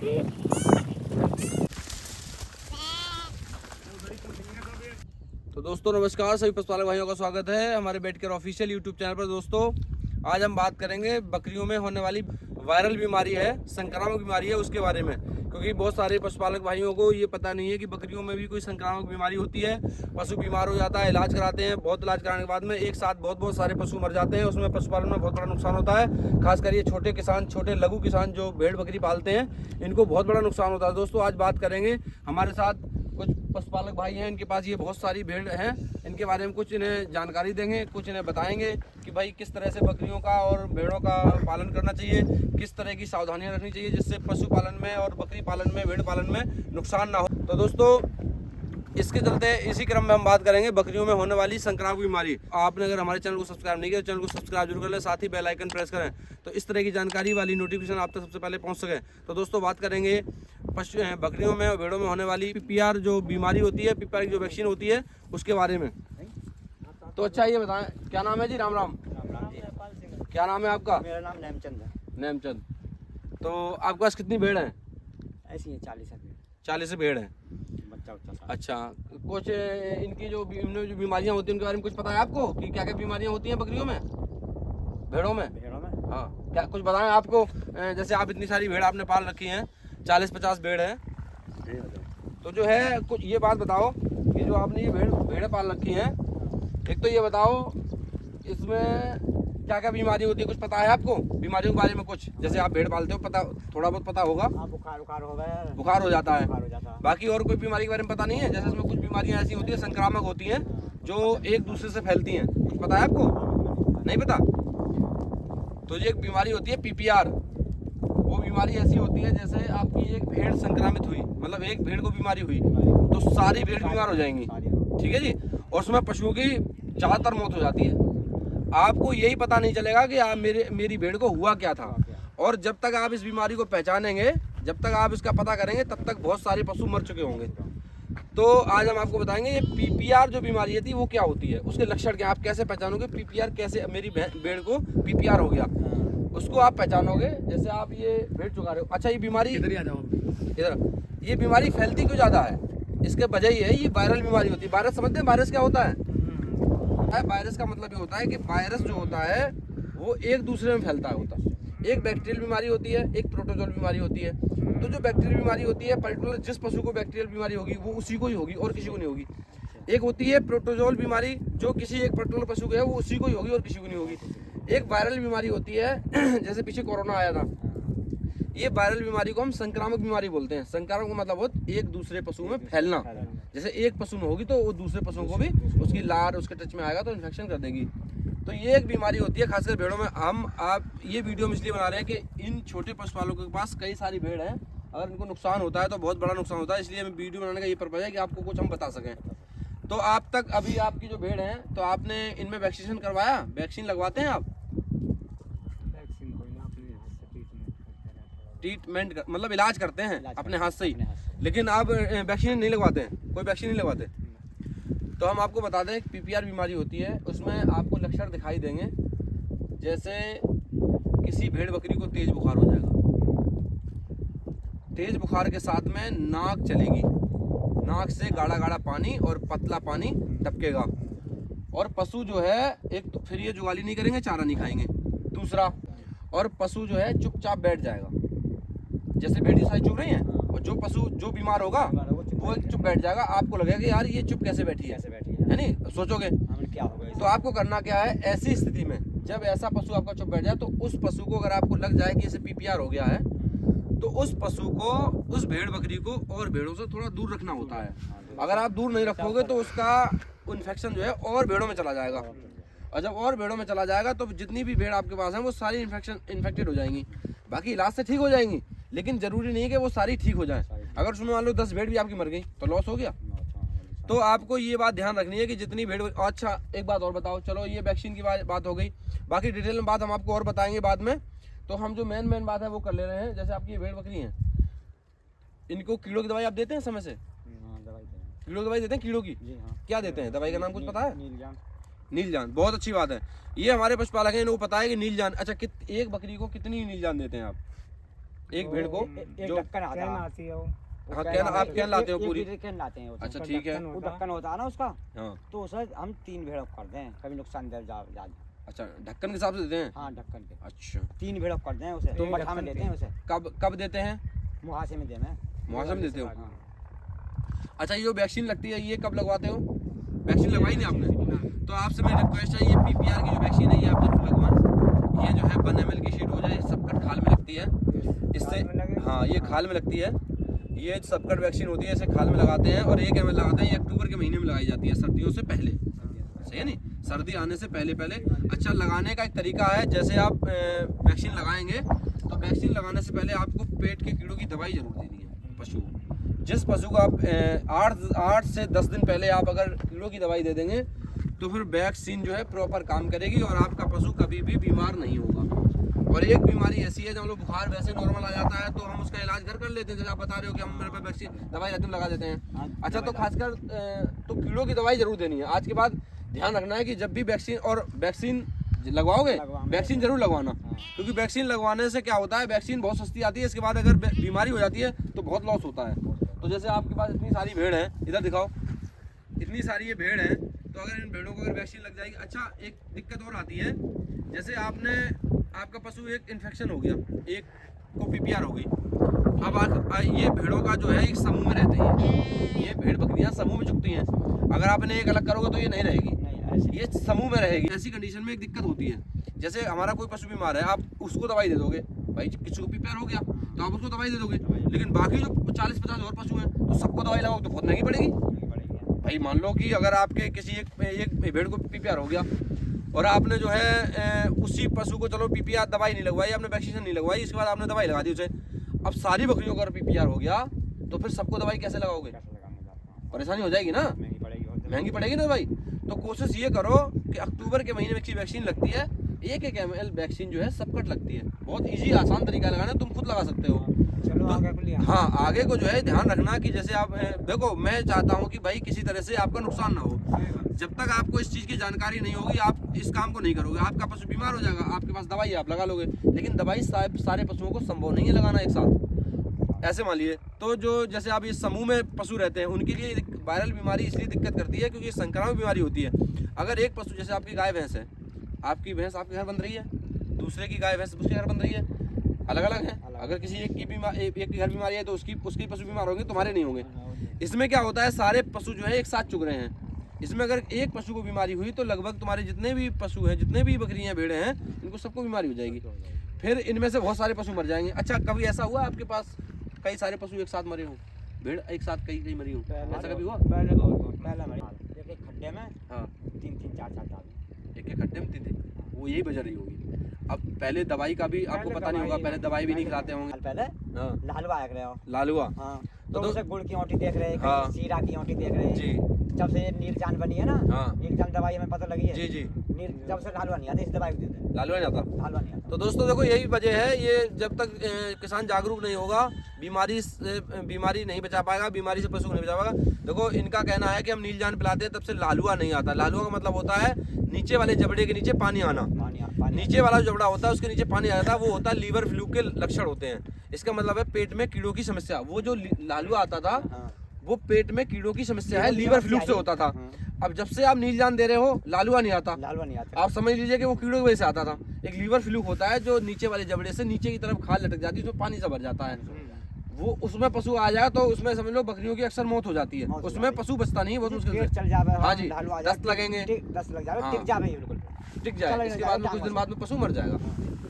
तो दोस्तों नमस्कार, सभी पशुपालक भाइयों का स्वागत है हमारे बेटकेयर ऑफिशियल यूट्यूब चैनल पर। दोस्तों आज हम बात करेंगे बकरियों में होने वाली वायरल बीमारी है, संक्रामक बीमारी है, उसके बारे में। क्योंकि बहुत सारे पशुपालक भाइयों को ये पता नहीं है कि बकरियों में भी कोई संक्रामक बीमारी होती है। पशु बीमार हो जाता है, इलाज कराते हैं, बहुत इलाज कराने के बाद में एक साथ बहुत सारे पशु मर जाते हैं। उसमें पशुपालन में बहुत बड़ा नुकसान होता है। खासकर ये छोटे किसान, छोटे लघु किसान जो भेड़ बकरी पालते हैं, इनको बहुत बड़ा नुकसान होता है। दोस्तों आज बात करेंगे, हमारे साथ कुछ पशुपालक भाई हैं, इनके पास ये बहुत सारी भेड़ हैं। इनके बारे में कुछ इन्हें जानकारी देंगे, कुछ इन्हें बताएंगे कि भाई किस तरह से बकरियों का और भेड़ों का पालन करना चाहिए, किस तरह की सावधानियां रखनी चाहिए जिससे पशुपालन में और बकरी पालन में, भेड़ पालन में नुकसान ना हो। तो दोस्तों इसके चलते इसी क्रम में हम बात करेंगे बकरियों में होने वाली संक्रामक बीमारी। आपने अगर हमारे चैनल को सब्सक्राइब नहीं किया तो चैनल को सब्सक्राइब जरूर कर लें, साथ ही बेल आइकन प्रेस करें तो इस तरह की जानकारी वाली नोटिफिकेशन आप तक सबसे पहले पहुंच सके। तो दोस्तों बात करेंगे बकरियों में और भेड़ों में होने वाली पीपीआर जो बीमारी होती है, पीपीआर की जो वैक्सीन होती है, उसके बारे में। तो अच्छा ये बताएं, क्या नाम है जी? राम राम। क्या नाम है आपका? मेरा नाम नेमचंद है। नेमचंद। तो आपके पास कितनी भेड़ हैं? ऐसी है 40 है। 40 भेड़ हैं। बच्चा अच्छा, कुछ इनकी जो बीमारियां होती हैं उनके बारे में कुछ पता है आपको कि क्या क्या बीमारियां होती हैं बकरियों में, भेड़ों में? हाँ, क्या कुछ बताएं आपको। जैसे आप इतनी सारी भेड़ आपने पाल रखी हैं, 40-50 भेड़ है, तो जो है कुछ ये बात बताओ कि जो आपने ये भेड़ पाल रखी हैं, एक तो ये बताओ इसमें क्या क्या बीमारी होती है, कुछ पता है आपको बीमारियों के बारे में? कुछ जैसे आप भेड़ पालते हो, पता थोड़ा बहुत पता होगा। बुखार हो गया, बुखार हो जाता है, बुखार हो जाता है। बाकी और कोई बीमारी के बारे में पता नहीं है? जैसे इसमें कुछ बीमारियां ऐसी होती है संक्रामक होती हैं जो एक दूसरे से फैलती हैं, कुछ पता है आपको? नहीं पता? तो ये एक बीमारी होती है पीपीआर। वो बीमारी ऐसी होती है जैसे आपकी एक भेड़ संक्रमित हुई, मतलब एक भेड़ को बीमारी हुई तो सारी भेड़ बीमार हो जाएंगी, ठीक है जी। और उसमें पशुओं की ज़्यादातर मौत हो जाती है। आपको यही पता नहीं चलेगा कि आप मेरी भेड़ को हुआ क्या था। और जब तक आप इस बीमारी को पहचानेंगे, जब तक आप इसका पता करेंगे, तब तक बहुत सारे पशु मर चुके होंगे। तो आज हम आपको बताएंगे ये पीपीआर जो बीमारी थी वो क्या होती है, उसके लक्षण क्या, आप कैसे पहचानोगे पीपीआर, कैसे मेरी भेड़ को पीपीआर हो गया, उसको आप पहचानोगे। जैसे आप ये भेड़ चुका रहे हो। अच्छा, ये बीमारी इधर आ जाओ, इधर। ये बीमारी फैलती क्यों ज़्यादा है? इसके वजह ये है, ये वायरल बीमारी होती है। वायरस समझते हैं वायरस क्या होता है? वायरस का मतलब ये होता है कि वायरस जो होता है वो एक दूसरे में फैलता होता है। एक बैक्टीरियल बीमारी होती है, एक प्रोटोजोल बीमारी होती है। तो जो बैक्टीरियल बीमारी होती है, पर्टिकुलर जिस पशु को बैक्टीरियल बीमारी होगी वो उसी को ही होगी और किसी को नहीं होगी। एक होती है प्रोटोजोल बीमारी, जो किसी एक पर्टिकुलर पशु को है वो उसी को ही होगी और किसी को नहीं होगी। एक वायरल बीमारी होती है जैसे पीछे कोरोना आया था, ये वायरल बीमारी को हम संक्रामक बीमारी बोलते हैं। संक्रामक का मतलब होता है एक दूसरे पशु में फैलना। जैसे एक पशु में होगी तो वो दूसरे पशुओं को भी उसकी लार उसके टच में आएगा तो इन्फेक्शन कर देगी। तो ये एक बीमारी होती है खासकर भेड़ों में। आप ये वीडियो में इसलिए बना रहे हैं कि इन छोटे पशुपालकों के पास कई सारी भेड़ हैं, अगर इनको नुकसान होता है तो बहुत बड़ा नुकसान होता है। इसलिए हमें वीडियो बनाने का ये पर्पज है कि आपको कुछ हम बता सकें। तो आप तक अभी आपकी जो भेड़ हैं, तो आपने इनमें वैक्सीनेशन करवाया? वैक्सीन लगवाते हैं आप? ट्रीटमेंट मतलब इलाज करते हैं अपने हाथ से ही, लेकिन आप वैक्सीन नहीं लगवाते हैं? कोई वैक्सीन नहीं लगवाते? तो हम आपको बता दें पीपीआर बीमारी होती है, उसमें आपको लक्षण दिखाई देंगे। जैसे किसी भेड़ बकरी को तेज बुखार हो जाएगा, तेज बुखार के साथ में नाक चलेगी, नाक से गाढ़ा गाढ़ा पानी और पतला पानी टपकेगा, और पशु जो है एक तो फिर ये जुगाली नहीं करेंगे, चारा नहीं खाएंगे। दूसरा, और पशु जो है चुपचाप बैठ जाएगा, जैसे भेड़ सारी चुप रही हैं, और जो पशु जो बीमार होगा वो चुप बैठ जाएगा। आपको लगेगा कि यार ये चुप कैसे बैठी है नहीं? सोचोगे क्या होगा। तो आपको करना क्या है, ऐसी स्थिति में जब ऐसा पशु आपका चुप बैठ जाए तो उस पशु को अगर आपको लग जाए कि इसे पीपीआर हो गया है, तो उस पशु को, उस भेड़ बकरी को और भेड़ों से थोड़ा दूर रखना होता है। अगर आप दूर नहीं रखोगे तो उसका इन्फेक्शन जो है और भेड़ों में चला जाएगा, और जब और भेड़ों में चला जाएगा तो जितनी भी भेड़ आपके पास है वो सारी इन्फेक्टेड हो जाएंगी। बाकी इलाज से ठीक हो जाएंगी, लेकिन जरूरी नहीं है कि वो सारी ठीक हो जाए। अगर उसमें मान लो 10 भेड़ भी आपकी मर गई तो लॉस हो गया। तो आपको ये बात ध्यान रखनी है कि जितनी भेड़। अच्छा एक बात और बताओ, चलो ये वैक्सीन की बात हो गई, बाकी डिटेल में बात हम आपको और बताएंगे बाद में। तो हम जो मेन बात है वो कर ले रहे हैं। जैसे आपकी भेड़ बकरी हैं, इनको कीड़ों की दवाई आप देते हैं समय से? कीड़ों की दवाई देते हैं? कीड़ों की क्या देते हैं? दवाई का नाम कुछ पता है? नीलजान। बहुत अच्छी बात है, ये हमारे पशुपालक हैं, इनको पता है कि नीलजान। अच्छा एक बकरी को कितनी नीलजान देते हैं आप? एक भेड़ को एक जो ढक्कन आता कैन है। आती है वो। हाँ कैन आप कैन लाते हो एक पूरी। लीटर कैन लाते हैं उसमें। अच्छा उसका ठीक है। ढक्कन वो होता है। ढक्कन होता है ना उसका, हाँ तो उसे हम 3 भेड़ करते हैं, कभी नुकसान दे ज्यादा। अच्छा ढक्कन के हिसाब से देते हैं। हाँ ढक्कन के अच्छा 3 भेड़ करते हैं उसे, तो मठा में ढक्कन देते हैं उसे, कब कब देते हैं? मुहासे में देना है। मौसम देते हो? हाँ। अच्छा ये जो वैक्सीन लगती है ये कब लगवाते हो? वैक्सीन लगवाई नहीं आपने? तो आपसे मेरी रिक्वेस्ट है, ये पीपीआर की जो वैक्सीन है ये आप जरूर लगवाएं। ये जो है 1 ml की शीट हो जाए, सबकट खाल में लगती है इससे। खाल में लगे? हाँ ये खाल में लगती है, ये सबकट वैक्सीन होती है, इसे खाल में लगाते हैं और 1 ml लगाते हैं। ये अक्टूबर के महीने में लगाई जाती है, सर्दियों से पहले, सही है नहीं, सर्दी आने से पहले पहले। अच्छा लगाने का एक तरीका है, जैसे आप वैक्सीन लगाएंगे तो वैक्सीन लगाने से पहले आपको पेट के कीड़ों की दवाई जरूर देनी है पशु को। जिस पशु को आप 8 से 10 दिन पहले आप अगर कीड़ों की दवाई दे देंगे तो फिर वैक्सीन जो है प्रॉपर काम करेगी और आपका पशु कभी भी बीमार नहीं होगा। और एक बीमारी ऐसी है जब हम लोग बुखार वैसे नॉर्मल आ जाता है तो हम उसका इलाज घर कर लेते हैं, जैसे आप बता रहे हो कि हम मेरे पे वैक्सीन दवाई रहती है लगा देते हैं। अच्छा तो खासकर तो कीड़ों की दवाई जरूर देनी है। आज के बाद ध्यान रखना है कि जब भी वैक्सीन और वैक्सीन लगवाओगे, वैक्सीन जरूर लगवाना, क्योंकि वैक्सीन लगवाने से क्या होता है, वैक्सीन बहुत सस्ती आती है, इसके बाद अगर बीमारी हो जाती है तो बहुत लॉस होता है। तो जैसे आपके पास इतनी सारी भेड़ हैं, इधर दिखाओ, इतनी सारी ये भेड़ हैं, तो अगर इन भेड़ों को अगर वैक्सीन लग जाएगी। अच्छा एक दिक्कत और आती है, जैसे आपका पशु एक इन्फेक्शन हो गया, एक को पीपीआर हो गई, अब ये भेड़ों का जो है एक समूह में रहते हैं, ये भेड़ बकरियां समूह में चुगती हैं। अगर आपने एक अलग करोगे तो ये नहीं रहेगी, ये समूह में रहेगी। ऐसी कंडीशन में एक दिक्कत होती है, जैसे हमारा कोई पशु बीमार है, आप उसको दवाई दे दोगे, भाई किसी को पीपीआर हो गया तो आप उसको दवाई दे दोगे, लेकिन बाकी जो 40-50 और पशु हैं तो सबको दवाई लगाओ तो बहुत महंगी पड़ेगी। भाई मान लो कि अगर आपके किसी एक भेड़ को पीपीआर हो गया और आपने जो है उसी पशु को, चलो पीपीआर दवाई नहीं लगवाई, आपने वैक्सीनेशन नहीं लगवाई, इसके बाद आपने दवाई लगा दी उसे, अब सारी बकरियों का पीपीआर हो गया तो फिर सबको दवाई कैसे लगाओगे? परेशानी हो जाएगी ना, महंगी पड़ेगी ना भाई। तो कोशिश ये करो कि अक्टूबर के महीने में की वैक्सीन लगती है, 1 ml वैक्सीन जो है सबकट लगती है, बहुत इजी आसान तरीका है लगाना, तुम खुद लगा सकते हो। चलो आगे को लिया। हाँ आगे को जो है ध्यान रखना कि जैसे आप देखो, मैं चाहता हूँ कि भाई किसी तरह से आपका नुकसान ना हो। जब तक आपको इस चीज़ की जानकारी नहीं होगी आप इस काम को नहीं करोगे। आपका पशु बीमार हो जाएगा, आपके पास दवाई है, आप लगा लोगे, लेकिन दवाई सारे पशुओं को संभव नहीं है लगाना एक साथ, ऐसे मान लिए। तो जो जैसे आप इस समूह में पशु रहते हैं उनके लिए वायरल बीमारी इसलिए दिक्कत करती है क्योंकि संक्रामक बीमारी होती है। अगर एक पशु, जैसे आपकी गाय भैंस है, आपकी भैंस आपके घर बन रही है, दूसरे की गाय भैंस उसके घर बन रही है, अलग अलग है। अगर किसी एक के घर बीमारी है तो उसकी पशु बीमार होंगे, तुम्हारे नहीं होंगे। इसमें क्या होता है, सारे पशु जो है एक साथ चुग रहे हैं। इसमें अगर एक पशु को बीमारी हुई तो लगभग तुम्हारे जितने भी पशु हैं, जितने भी बकरियां भेड़े हैं, इनको सबको बीमारी हो जाएगी, फिर इनमें से बहुत सारे पशु मर जाएंगे। अच्छा कभी ऐसा हुआ आपके पास कई सारे पशु एक साथ मरे हों, भेड़ एक साथ कई मरी हो, ऐसा कभी हुआ? पहले एक खड्डे में हाँ 3-3 4-4 डाल, एक खड्डे में थी, वो यही वजह रही होगी। अब पहले दवाई का भी आपको पता नहीं होगा, पहले दवाई भी नहीं खिलाते होंगे। पहले हाँ लालवा आया रहे हो। लालुआ। हाँ तो उसे गुड़ की ओंठी देख रहे हैं, हाँ। कहीं सीरा की ओंठी देख रहे हैं। जी जब से ये नीलजान बनी है ना, हाँ। नीलजान दवाई हमें पता लगी है। जी जी जब से लालवा नहीं आता, इस दवाई को देते हैं। लालुआ नहीं आता। लालवा नहीं आता। तो दोस्तों देखो यही वजह है, ये जब तक किसान जागरूक नहीं होगा बीमारी नहीं बचा पाएगा, बीमारी से पशु को नहीं बचा पाएगा। देखो इनका कहना है कि हम नीलजान पिलाते हैं तब से लालुआ नहीं आता। लालुआ का मतलब होता है नीचे वाले जबड़े के नीचे पानी आना, नीचे वाला जो जबड़ा होता है उसके नीचे पानी आ जाता है, वो होता है लीवर फ्लू के लक्षण होते हैं। इसका मतलब है पेट में कीड़ों की समस्या। वो जो लालुआ आता था वो पेट में कीड़ों की समस्या है, लीवर फ्लू से होता था। अब जब से आप नीलजान दे रहे हो लालुआ नहीं आता। लालवा नहीं आता। आप समझ लीजिए कि वो कीड़ों की वजह से आता था। एक लीवर फ्लू होता है जो नीचे वाले जबड़े से नीचे की तरफ खाल लटक जाती है, उसमें पानी सा भर जाता है, वो उसमें पशु आ जाए तो उसमें समझ लो बकरियों की अक्सर मौत हो जाती है, उसमें पशु बचता नहीं है, बहुत मुश्किल से। चल जावे, हाँ जी, लालवा आ दस्त लगेंगे, 10 लग जावे, हाँ। टिक जावे बिल्कुल, टिक जाए, इसके बाद में कुछ दिन बाद में पशु मर जाएगा।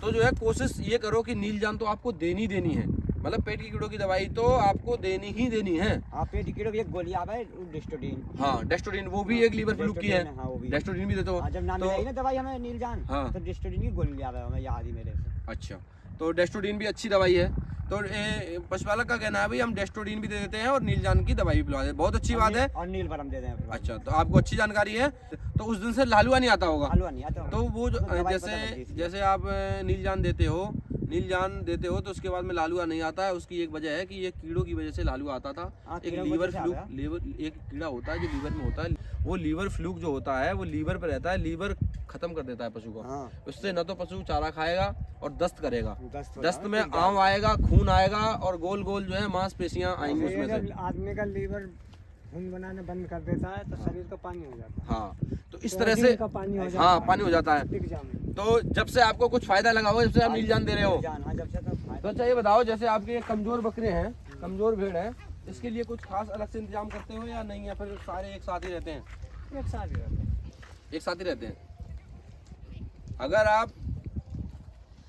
तो जो है कोशिश ये करो कि नीलजान तो आपको देनी है, मतलब पेट की कीड़ों की दवाई तो आपको देनी ही देनी है। हाँ पेट की कीड़ों की एक गोली आवे डिस्टोडिन। हाँ डेस्टोडिन, वो भी एक लीवर फ्लू की है, हाँ, वो भी। डेस्टोडिन भी देते हो। हाँ, जब नाम मिलाई ना दवाई हमें नीलजान, हाँ। तो डिस्टोडिन की गोली ले आवे, हमें याद ही मेरे से। अच्छा तो डेस्टोडिन भी अच्छी दवाई है। तो पशुपालक का कहना है भाई हम डेस्टोडिन भी दे देते हैं और नीलजान की दवाई भी पिला देते हैं, बहुत अच्छी बात है। और नील बरम दे दें। अच्छा तो आपको अच्छी जानकारी है। तो उस दिन से लालुआ नहीं आता होगा। लालवा नहीं आता। तो वो जो दवाई पता लग गई जैसे इसकी। जैसे आप नीलजान देते हो, नील जान देते हो तो उसके बाद में लालुआ नहीं आता है। उसकी एक वजह है कि ये कीड़ों की वजह से लालुआ आता था। एक कीड़ों की लीवर वजह से आ फ्लूक, गया। लीवर एक कीड़ा होता है जो लीवर में होता है, वो लीवर फ्लूक जो होता है वो लीवर पे रहता है, लीवर खत्म कर देता है पशु को। हाँ। उससे न तो पशु चारा खाएगा और दस्त करेगा। दस्त हो दस्त जाएगा, में टूट जाएगा। आम आएगा, खून आएगा और गोल गोल जो है मांसपेशियां आएंगी ये उसमें जब से। आदमी का लीवर खून बनाना बंद कर देता है तो शरीर का पानी हो जाता है। हाँ, तो इस तो तरह अजीब से का पानी हो जाता हाँ है। पानी हो जाता है। टिक जाम। तो जब से आपको कुछ फायदा लगा हो, जब से आप नील जान दे रहे हो, नीलजान, हाँ, जब से तो तो अच्छा ये बताओ, जैसे आपके ये कमजोर बकरे हैं, कमजोर भेड़ है, इसके लिए कुछ खास अलग से इंतजाम करते हो या नहीं, या फिर सारे एक साथ ही रहते हैं? एक साथ ही रहते हैं। एक साथ ही रहते हैं। अगर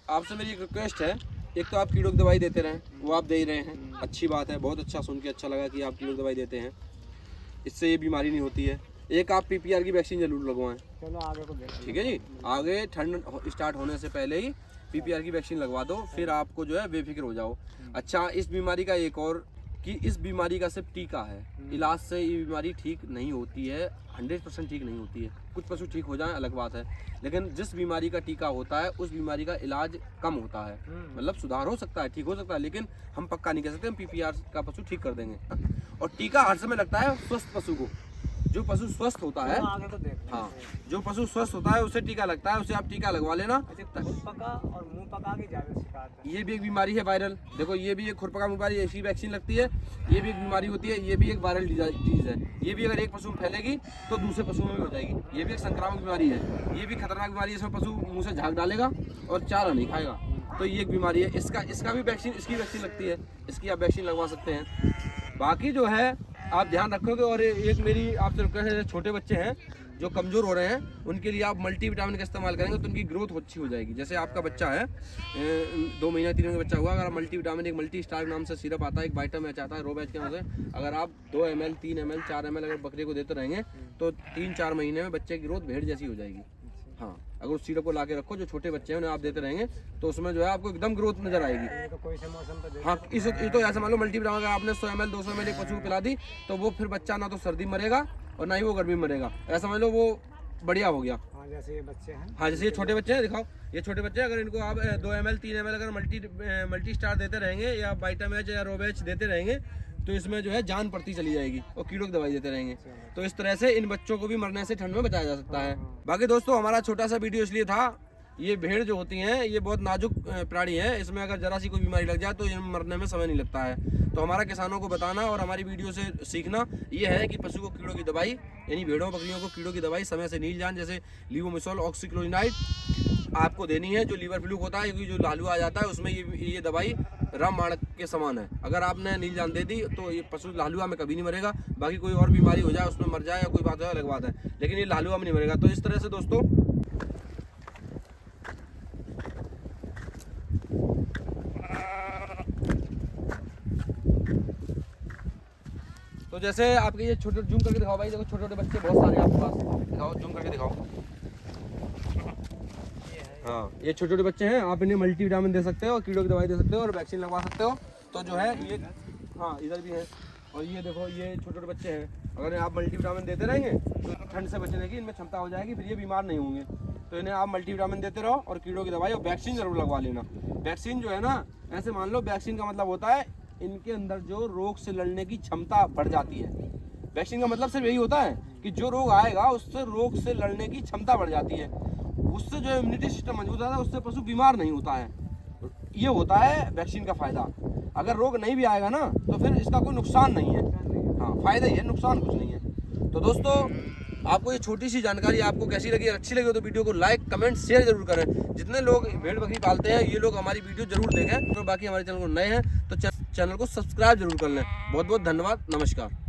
आपसे मेरी एक रिक्वेस्ट है, एक तो आप कीड़ों की दवाई देते रहें, वो आप दे ही रहे हैं, अच्छी बात है, बहुत अच्छा, सुन के अच्छा लगा कि आप कीड़ों की दवाई देते हैं, इससे ये बीमारी नहीं होती है। एक आप पीपीआर की वैक्सीन जरूर लगवाएं, चलो आगे को देखते हैं। ठीक है जी। आगे ठंड स्टार्ट होने से पहले ही पीपीआर की वैक्सीन लगवा दो, फिर आपको जो है बेफिक्र हो जाओ। अच्छा, इस बीमारी का एक और कि इस बीमारी का सिर्फ टीका है, इलाज से ये बीमारी ठीक नहीं होती है, 100% ठीक नहीं होती है। कुछ पशु ठीक हो जाएं अलग बात है, लेकिन जिस बीमारी का टीका होता है उस बीमारी का इलाज कम होता है। मतलब सुधार हो सकता है, ठीक हो सकता है, लेकिन हम पक्का नहीं कह सकते हम पीपीआर का पशु ठीक कर देंगे। और टीका हर समय लगता है स्वस्थ पशु को। जो पशु स्वस्थ होता है, चलो आगे को देखते हैं। हाँ, जो पशु स्वस्थ होता है उसे टीका लगता है, उसे आप टीका लगवा लेना। अच्छा, खुरपका और मुंह पका की ज्यादा शिकायत है। ये भी एक बीमारी है वायरल, देखो ये भी एक खुरपका बीमारी, ऐसी वैक्सीन लगती है, ये भी एक बीमारी होती है, ये भी एक वायरल डिजीज है। ये भी अगर एक पशु में फैलेगी तो दूसरे पशुओं में भी हो जाएगी। ये भी एक संक्रामक बीमारी है, ये भी खतरनाक बीमारी है। इसमें पशु मुंह से झाग डालेगा और चारा नहीं खाएगा, तो ये एक बीमारी है। इसका भी वैक्सीन, इसकी वैक्सीन लगती है, इसकी आप वैक्सीन लगवा सकते हैं। बाकी जो है आप ध्यान रखोगे। और एक मेरी आपसे रिक्वेस्ट है, छोटे बच्चे हैं जो कमज़ोर हो रहे हैं, उनके लिए आप मल्टीविटामिन का इस्तेमाल करेंगे तो उनकी ग्रोथ अच्छी हो जाएगी। जैसे आपका बच्चा है 2 महीना 3 महीने का बच्चा हुआ, अगर आप मल्टीविटामिन, एक मल्टी स्टार नाम से सिरप आता है, एक वाइटामिन एच आता है रो बैच के नाम से, अगर आप 2 ml 3 ml 4 ml अगर बकरे को देते रहेंगे तो 3-4 महीने में बच्चे की ग्रोथ भेड़ जैसी हो जाएगी। हाँ, अगर उस सिरप को ला के रखो, जो छोटे बच्चे हैं उन्हें आप देते रहेंगे तो उसमें जो है आपको एकदम ग्रोथ नजर आएगी। तो कोई से मौसम पे देख। हाँ, ये तो ऐसा मान लो मल्टीविटामिन अगर आपने 100 ml 200 ml एक पशु को पिला दी तो वो फिर बच्चा ना तो सर्दी मरेगा और ना ही वो गर्मी में मरेगा, ऐसा समझ लो वो बढ़िया हो गया। हाँ, जैसे ये बच्चे हैं। हाँ, जैसे ये छोटे बच्चे हैं, दिखाओ ये छोटे बच्चे हैं, अगर इनको आप 2 ml 3 ml अगर मल्टी स्टार देते रहेंगे या वाइटामिन या रोबेच देते रहेंगे तो इसमें जो है जान पड़ती चली जाएगी और कीड़ों की दवाई देते रहेंगे। तो इस तरह से इन बच्चों को भी मरने से ठंड में बचाया जा सकता है। बाकी दोस्तों, हमारा छोटा सा वीडियो इसलिए था, ये भेड़ जो होती हैं ये बहुत नाजुक प्राणी है, इसमें अगर जरा सी कोई बीमारी लग जाए तो ये मरने में समय नहीं लगता है। तो हमारा किसानों को बताना और हमारी वीडियो से सीखना ये है कि पशु को कीड़ों की दवाई, यानी भेड़ों बकरियों को कीड़ों की दवाई समय से नील जान, जैसे लीवोमिसोल ऑक्सीक्लोराइड आपको देनी है। जो लीवर फ्लूक होता है, क्योंकि जो लालू आ जाता है उसमें ये दवाई रामबाण के समान है। अगर आपने नील जान दे दी तो ये पशु लालुआ में कभी नहीं मरेगा। बाकी कोई और बीमारी हो जाए उसमें मर जाए या कोई बात है अलग बात है, लेकिन ये लालुआ में नहीं मरेगा। तो इस तरह से दोस्तों तो जैसे आपके ये छोटे, जूम करके दिखाओ भाई, देखो छोटे छोटे बच्चे बहुत सारे हैं आपके पास, दिखाओ जूम करके दिखाओ। हाँ, ये छोटे छोटे बच्चे हैं, आप इन्हें मल्टीविटामिन दे सकते हो, कीड़ों की दवाई दे सकते हो और वैक्सीन लगवा सकते हो। तो जो है ये, हाँ इधर भी है, और ये देखो ये छोटे छोटे बच्चे हैं, अगर आप मल्टीविटामिन देते रहेंगे तो ठंड से बचने की इनमें क्षमता हो जाएगी, फिर ये बीमार नहीं होंगे। तो इन्हें आप मल्टीविटामिन देते रहो और कीड़ों की दवाई और वैक्सीन जरूर लगवा लेना। वैक्सीन जो है ना, ऐसे मान लो वैक्सीन का मतलब होता है इनके अंदर जो रोग से लड़ने की क्षमता बढ़ जाती है। वैक्सीन का मतलब सिर्फ यही होता है कि जो रोग आएगा उससे रोग से लड़ने की क्षमता बढ़ जाती है, उससे जो इम्यूनिटी सिस्टम मजबूत होता है, उससे पशु बीमार नहीं होता है। ये होता है वैक्सीन का फायदा। अगर रोग नहीं भी आएगा ना तो फिर इसका कोई नुकसान नहीं है, हाँ फायदा ही है, नुकसान कुछ नहीं है। तो दोस्तों, आपको ये छोटी सी जानकारी आपको कैसी लगी, अच्छी लगी तो वीडियो को लाइक कमेंट शेयर जरूर करें। जितने लोग भेड़ बकरी पालते हैं ये लोग हमारी वीडियो जरूर देखें, तो बाकी हमारे चैनल को नए हैं तो चैनल को सब्सक्राइब जरूर कर लें। बहुत बहुत धन्यवाद, नमस्कार।